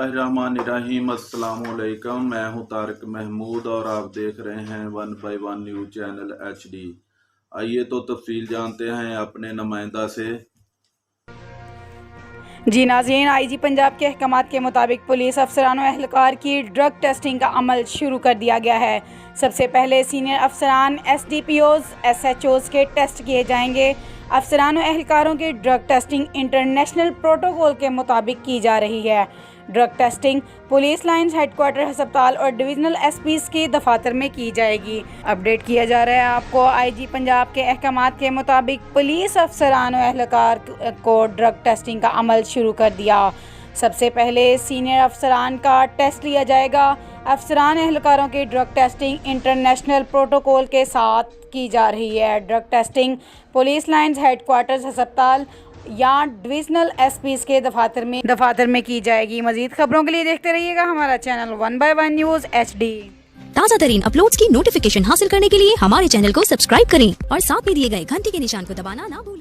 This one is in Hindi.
बिस्मिल्लाहिर्रहमानिर्रहीम। अस्सलामुअलैकुम। मैं हूं तारिक महमूद और आप देख रहे हैं 1 बाय 1 न्यूज़ चैनल HD। आइए तो तफसील जानते हैं अपने नुमाइंदा से। जी नाज़रीन, IG पंजाब के अहकामात के मुताबिक पुलिस अफसरान और एहलकार की ड्रग टेस्टिंग का अमल शुरू कर दिया गया है। सबसे पहले सीनियर अफसरान, SDPOs, SHOs के टेस्ट किए जाएंगे। अफसरान और एहलकारों की ड्रग टेस्टिंग इंटरनेशनल प्रोटोकॉल के मुताबिक की जा रही है। Drug testing police lines, headquarter, अस्पताल और डिविजनल SPs की दफातर में की जाएगी। अपडेट किया जा रहा है आपको। IG पंजाब के अहकामात के मुताबिक पुलिस अफसरान और एहलकार को ड्रग टेस्टिंग का अमल शुरू कर दिया। सबसे पहले सीनियर अफसरान का टेस्ट लिया जाएगा। अफसरान एहलकारों की ड्रग टेस्टिंग इंटरनेशनल प्रोटोकॉल के साथ की जा रही है। Drug testing police lines, headquarters, अस्पताल या डिविजनल SPs के दफातर में की जाएगी। मजीद खबरों के लिए देखते रहिएगा हमारा चैनल 1 बाय 1 न्यूज़ HD। ताज़ा तरीन अपलोड्स की नोटिफिकेशन हासिल करने के लिए हमारे चैनल को सब्सक्राइब करें और साथ में दिए गए घंटी के निशान को दबाना ना भूलें।